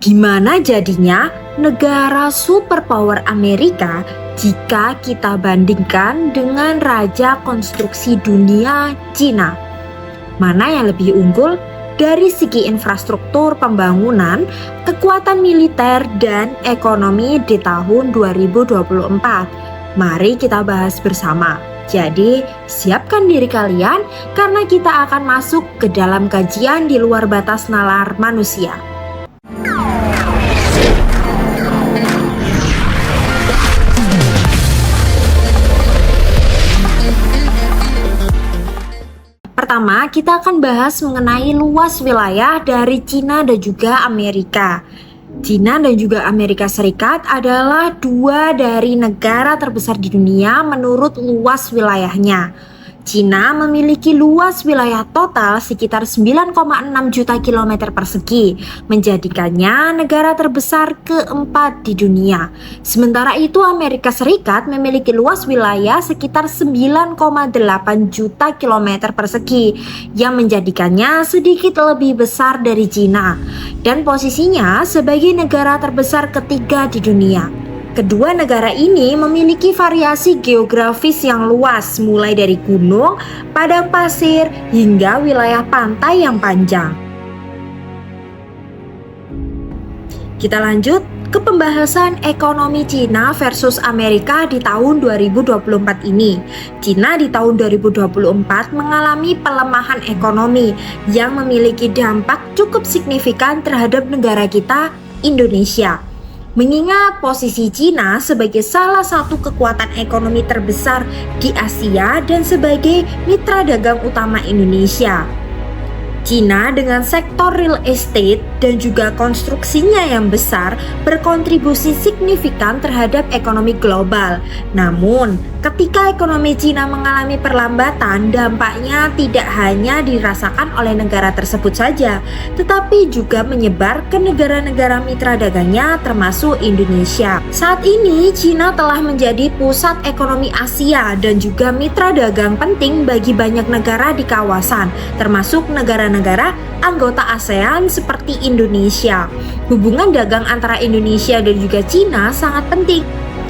Gimana jadinya negara superpower Amerika jika kita bandingkan dengan raja konstruksi dunia Cina? Mana yang lebih unggul dari segi infrastruktur pembangunan, kekuatan militer, dan ekonomi di tahun 2024? Mari kita bahas bersama. Jadi, siapkan diri kalian karena kita akan masuk ke dalam kajian di luar batas nalar manusia. Pertama, kita akan bahas mengenai luas wilayah dari Cina dan juga Amerika. Cina dan juga Amerika Serikat adalah dua dari negara terbesar di dunia menurut luas wilayahnya. Cina memiliki luas wilayah total sekitar 9,6 juta kilometer persegi, menjadikannya negara terbesar keempat di dunia. Sementara itu Amerika Serikat memiliki luas wilayah sekitar 9,8 juta kilometer persegi, yang menjadikannya sedikit lebih besar dari Cina, dan posisinya sebagai negara terbesar ketiga di dunia. Kedua negara ini memiliki variasi geografis yang luas, mulai dari gunung, padang pasir, hingga wilayah pantai yang panjang. Kita lanjut ke pembahasan ekonomi Cina versus Amerika di tahun 2024 ini. Cina di tahun 2024 mengalami pelemahan ekonomi yang memiliki dampak cukup signifikan terhadap negara kita, Indonesia. Mengingat posisi Cina sebagai salah satu kekuatan ekonomi terbesar di Asia dan sebagai mitra dagang utama Indonesia. Cina dengan sektor real estate dan juga konstruksinya yang besar berkontribusi signifikan terhadap ekonomi global. Namun, ketika ekonomi Cina mengalami perlambatan, dampaknya tidak hanya dirasakan oleh negara tersebut saja, tetapi juga menyebar ke negara-negara mitra dagangnya termasuk Indonesia. Saat ini, Cina telah menjadi pusat ekonomi Asia dan juga mitra dagang penting bagi banyak negara di kawasan, termasuk negara anggota ASEAN seperti Indonesia. Hubungan dagang antara Indonesia dan juga Cina sangat penting,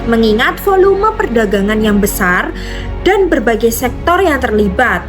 mengingat volume perdagangan yang besar dan berbagai sektor yang terlibat.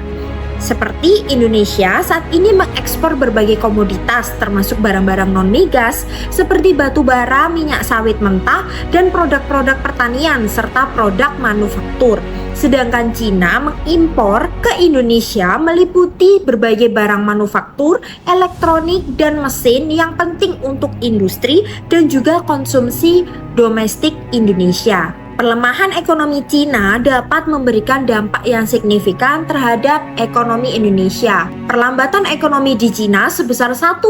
Seperti Indonesia saat ini mengekspor berbagai komoditas termasuk barang-barang non-migas seperti batu bara, minyak sawit mentah, dan produk-produk pertanian serta produk manufaktur. Sedangkan Cina mengimpor ke Indonesia meliputi berbagai barang manufaktur, elektronik, dan mesin yang penting untuk industri dan juga konsumsi domestik Indonesia. Pelemahan ekonomi Cina dapat memberikan dampak yang signifikan terhadap ekonomi Indonesia. Perlambatan ekonomi di Cina sebesar 1%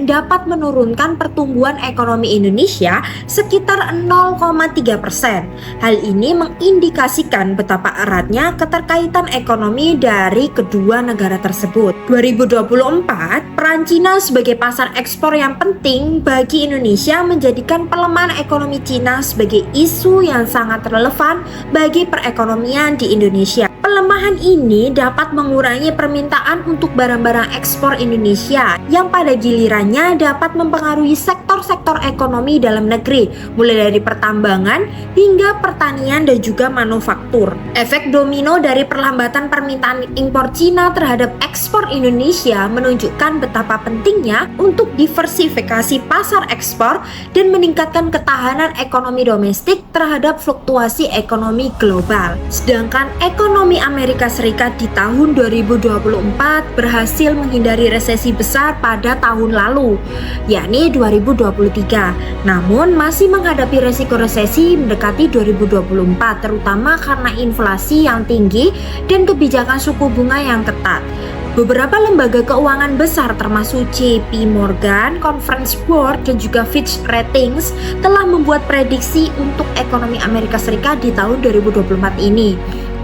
dapat menurunkan pertumbuhan ekonomi Indonesia sekitar 0,3%. Hal ini mengindikasikan betapa eratnya keterkaitan ekonomi dari kedua negara tersebut. 2024, peran Cina sebagai pasar ekspor yang penting bagi Indonesia menjadikan pelemahan ekonomi Cina sebagai isu yang sangat relevan bagi perekonomian di Indonesia. Pelemahan ini dapat mengurangi permintaan untuk barang-barang ekspor Indonesia yang pada gilirannya dapat mempengaruhi sektor-sektor ekonomi dalam negeri, mulai dari pertambangan hingga pertanian dan juga manufaktur. Efek domino dari perlambatan permintaan impor Cina terhadap ekspor Indonesia menunjukkan betapa pentingnya untuk diversifikasi pasar ekspor dan meningkatkan ketahanan ekonomi domestik terhadap fluktuasi ekonomi global. Sedangkan ekonomi Amerika Serikat di tahun 2024 berhasil menghindari resesi besar pada tahun lalu, yakni 2023. Namun masih menghadapi resiko resesi mendekati 2024, terutama karena inflasi yang tinggi dan kebijakan suku bunga yang ketat. Beberapa lembaga keuangan besar termasuk JP Morgan, Conference Board, dan juga Fitch Ratings telah membuat prediksi untuk ekonomi Amerika Serikat di tahun 2024 ini.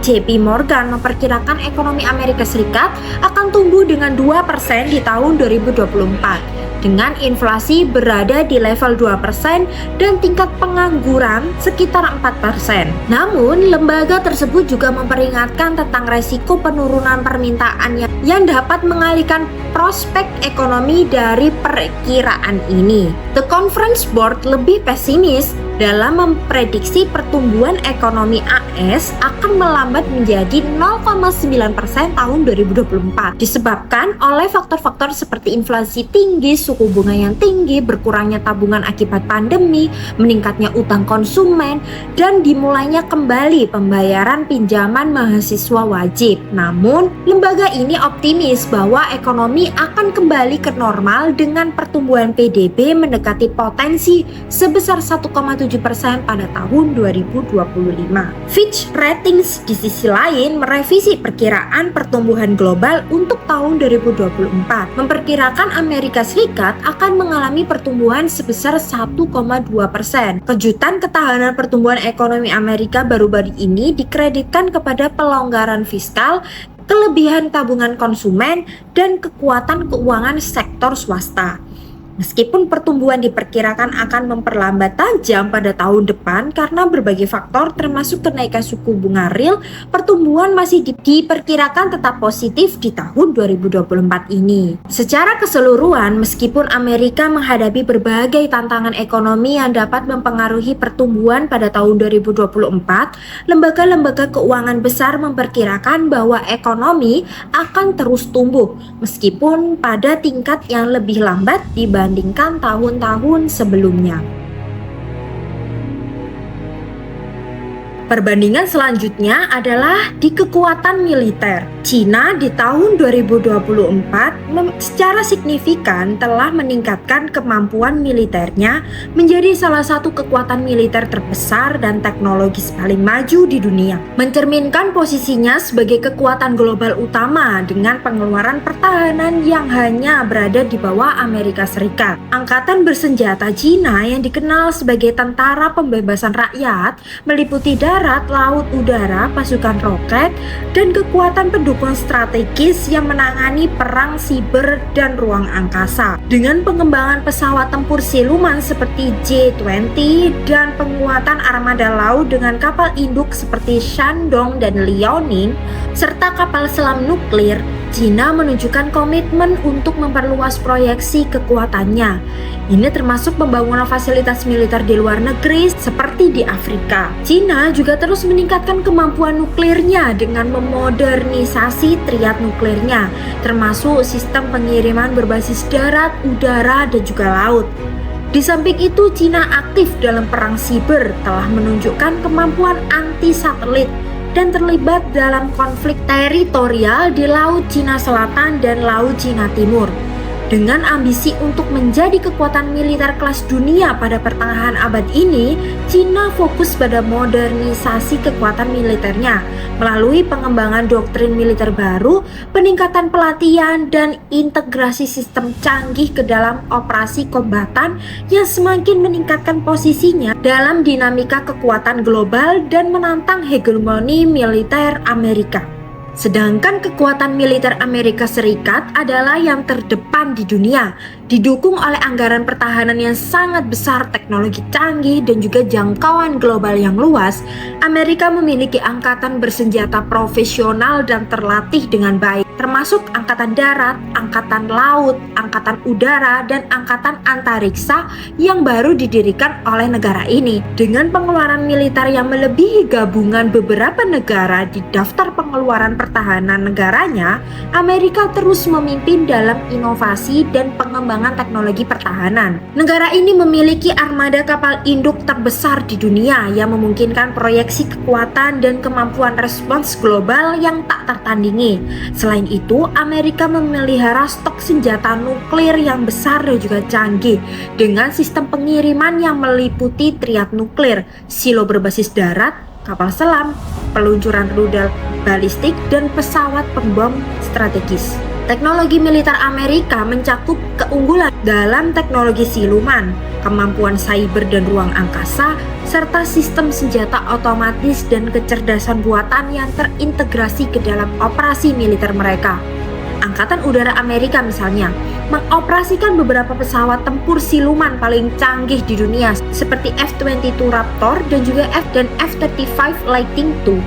JP Morgan memperkirakan ekonomi Amerika Serikat akan tumbuh dengan 2% di tahun 2024. Dengan inflasi berada di level 2% dan tingkat pengangguran sekitar 4%. Namun, lembaga tersebut juga memperingatkan tentang resiko penurunan permintaan yang dapat mengalihkan prospek ekonomi dari perkiraan ini. The Conference Board lebih pesimis dalam memprediksi pertumbuhan ekonomi AS akan melambat menjadi 0,9% tahun 2024 disebabkan oleh faktor-faktor seperti inflasi tinggi, suku bunga yang tinggi, berkurangnya tabungan akibat pandemi, meningkatnya utang konsumen, dan dimulainya kembali pembayaran pinjaman mahasiswa wajib. Namun, lembaga ini optimis bahwa ekonomi akan kembali ke normal dengan pertumbuhan PDB mendekati potensi sebesar 1,7% pada tahun 2025. Fitch Ratings di sisi lain merevisi perkiraan pertumbuhan global untuk tahun 2024, memperkirakan Amerika Serikat akan mengalami pertumbuhan sebesar 1,2%. Kejutan ketahanan pertumbuhan ekonomi Amerika baru-baru ini dikreditkan kepada pelonggaran fiskal, kelebihan tabungan konsumen, dan kekuatan keuangan sektor swasta. Meskipun pertumbuhan diperkirakan akan memperlambat tajam pada tahun depan karena berbagai faktor termasuk kenaikan suku bunga real, pertumbuhan masih diperkirakan tetap positif di tahun 2024 ini. Secara keseluruhan, meskipun Amerika menghadapi berbagai tantangan ekonomi yang dapat mempengaruhi pertumbuhan pada tahun 2024, lembaga-lembaga keuangan besar memperkirakan bahwa ekonomi akan terus tumbuh meskipun pada tingkat yang lebih lambat dibandingkan tahun-tahun sebelumnya. Perbandingan selanjutnya adalah di kekuatan militer. Cina di tahun 2024 secara signifikan telah meningkatkan kemampuan militernya menjadi salah satu kekuatan militer terbesar dan teknologis paling maju di dunia, mencerminkan posisinya sebagai kekuatan global utama dengan pengeluaran pertahanan yang hanya berada di bawah Amerika Serikat. Angkatan bersenjata Cina yang dikenal sebagai Tentara Pembebasan Rakyat meliputi darat, laut, udara, pasukan roket, dan kekuatan pendukung strategis yang menangani perang siber dan ruang angkasa. Dengan pengembangan pesawat tempur siluman seperti J-20 dan penguatan armada laut dengan kapal induk seperti Shandong dan Liaoning, serta kapal selam nuklir, Cina menunjukkan komitmen untuk memperluas proyeksi kekuatannya. Ini termasuk pembangunan fasilitas militer di luar negeri seperti di Afrika. Cina juga terus meningkatkan kemampuan nuklirnya dengan memodernisasi triad nuklirnya, termasuk sistem pengiriman berbasis darat, udara, dan juga laut. Di samping itu, Cina aktif dalam perang siber, telah menunjukkan kemampuan anti-satelit, dan terlibat dalam konflik teritorial di Laut Cina Selatan dan Laut Cina Timur. Dengan ambisi untuk menjadi kekuatan militer kelas dunia pada pertengahan abad ini, Cina fokus pada modernisasi kekuatan militernya melalui pengembangan doktrin militer baru, peningkatan pelatihan, dan integrasi sistem canggih ke dalam operasi kombatan yang semakin meningkatkan posisinya dalam dinamika kekuatan global dan menantang hegemoni militer Amerika. Sedangkan kekuatan militer Amerika Serikat adalah yang terdepan di dunia, didukung oleh anggaran pertahanan yang sangat besar, teknologi canggih, dan juga jangkauan global yang luas. Amerika memiliki angkatan bersenjata profesional dan terlatih dengan baik, termasuk angkatan darat, angkatan laut, angkatan udara, dan angkatan antariksa yang baru didirikan oleh negara ini. Dengan pengeluaran militer yang melebihi gabungan beberapa negara di daftar pengeluaran pertahanan negaranya, Amerika terus memimpin dalam inovasi dan pengembangan teknologi pertahanan. Negara ini memiliki armada kapal induk terbesar di dunia yang memungkinkan proyeksi kekuatan dan kemampuan respons global yang tak tertandingi. Selain itu, Amerika memelihara stok senjata nuklir yang besar dan juga canggih dengan sistem pengiriman yang meliputi triad nuklir, silo berbasis darat, kapal selam, peluncuran rudal balistik, dan pesawat pembom strategis. Teknologi militer Amerika mencakup keunggulan dalam teknologi siluman, kemampuan cyber dan ruang angkasa, serta sistem senjata otomatis dan kecerdasan buatan yang terintegrasi ke dalam operasi militer mereka. Angkatan Udara Amerika misalnya mengoperasikan beberapa pesawat tempur siluman paling canggih di dunia seperti F-22 Raptor dan juga F-35 Lightning II.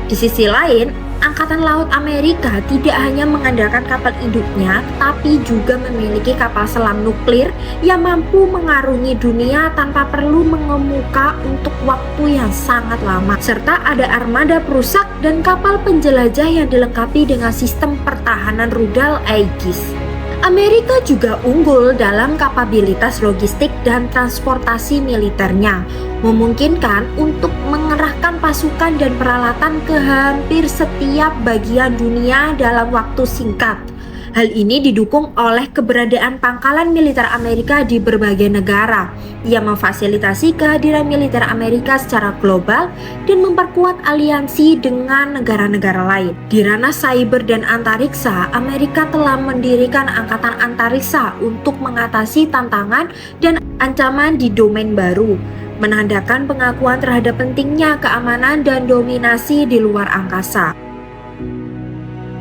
Di sisi lain, Angkatan Laut Amerika tidak hanya mengandalkan kapal induknya, tapi juga memiliki kapal selam nuklir yang mampu mengarungi dunia tanpa perlu mengemuka untuk waktu yang sangat lama. Serta ada armada perusak dan kapal penjelajah yang dilengkapi dengan sistem pertahanan rudal Aegis. Amerika juga unggul dalam kapabilitas logistik dan transportasi militernya, memungkinkan untuk mengerahkan pasukan dan peralatan ke hampir setiap bagian dunia dalam waktu singkat. Hal ini didukung oleh keberadaan pangkalan militer Amerika di berbagai negara yang memfasilitasi kehadiran militer Amerika secara global dan memperkuat aliansi dengan negara-negara lain. Di ranah cyber dan antariksa, Amerika telah mendirikan Angkatan Antariksa untuk mengatasi tantangan dan ancaman di domain baru, menandakan pengakuan terhadap pentingnya keamanan dan dominasi di luar angkasa.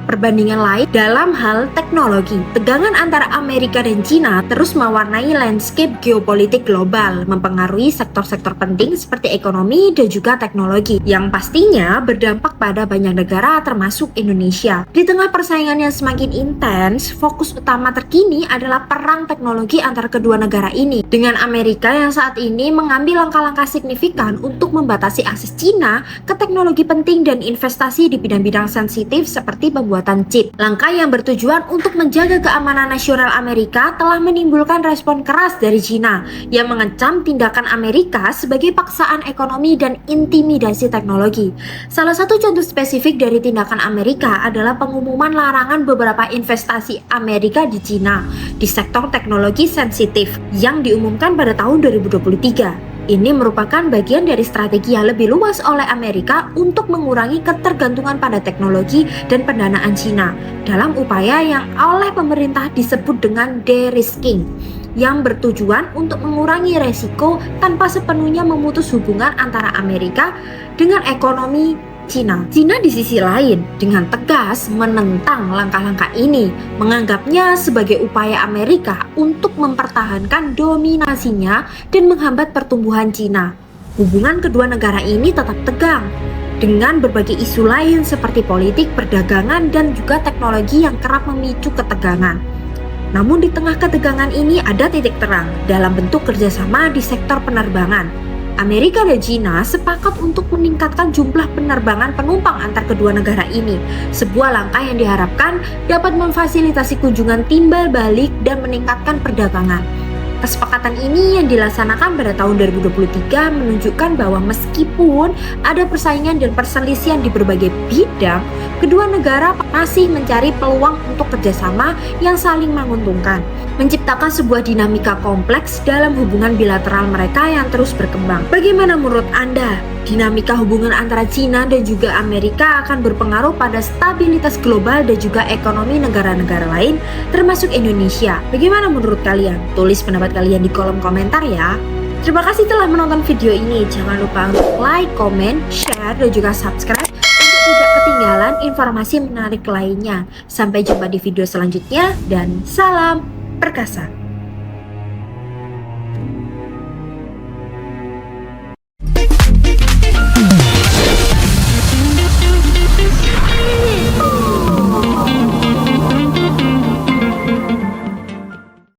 Perbandingan lain dalam hal teknologi, tegangan antara Amerika dan Cina terus mewarnai landscape geopolitik global, mempengaruhi sektor-sektor penting seperti ekonomi dan juga teknologi, yang pastinya berdampak pada banyak negara termasuk Indonesia. Di tengah persaingan yang semakin intens, fokus utama terkini adalah perang teknologi antara kedua negara ini, dengan Amerika yang saat ini mengambil langkah-langkah signifikan untuk membatasi akses Cina ke teknologi penting dan investasi di bidang-bidang sensitif seperti pembuatan chip. Langkah yang bertujuan untuk menjaga keamanan nasional Amerika telah menimbulkan respon keras dari Cina yang mengecam tindakan Amerika sebagai paksaan ekonomi dan intimidasi teknologi. Salah satu contoh spesifik dari tindakan Amerika adalah pengumuman larangan beberapa investasi Amerika di Cina di sektor teknologi sensitif yang diumumkan pada tahun 2023. Ini merupakan bagian dari strategi yang lebih luas oleh Amerika untuk mengurangi ketergantungan pada teknologi dan pendanaan Cina dalam upaya yang oleh pemerintah disebut dengan de-risking, yang bertujuan untuk mengurangi resiko tanpa sepenuhnya memutus hubungan antara Amerika dengan ekonomi Cina. Cina di sisi lain dengan tegas menentang langkah-langkah ini, menganggapnya sebagai upaya Amerika untuk mempertahankan dominasinya dan menghambat pertumbuhan Cina. Hubungan kedua negara ini tetap tegang dengan berbagai isu lain seperti politik, perdagangan, dan juga teknologi yang kerap memicu ketegangan. Namun di tengah ketegangan ini ada titik terang dalam bentuk kerjasama di sektor penerbangan. Amerika dan Cina sepakat untuk meningkatkan jumlah penerbangan penumpang antar kedua negara ini, sebuah langkah yang diharapkan dapat memfasilitasi kunjungan timbal balik dan meningkatkan perdagangan. Kesepakatan ini yang dilaksanakan pada tahun 2023 menunjukkan bahwa meskipun ada persaingan dan perselisihan di berbagai bidang, kedua negara masih mencari peluang untuk kerjasama yang saling menguntungkan, menciptakan sebuah dinamika kompleks dalam hubungan bilateral mereka yang terus berkembang. Bagaimana menurut Anda? Dinamika hubungan antara Cina dan juga Amerika akan berpengaruh pada stabilitas global dan juga ekonomi negara-negara lain, termasuk Indonesia. Bagaimana menurut kalian? Tulis pendapat kalian di kolom komentar ya. Terima kasih telah menonton video ini. Jangan lupa untuk like, comment, share, dan juga subscribe untuk tidak ketinggalan informasi menarik lainnya. Sampai jumpa di video selanjutnya dan salam perkasa.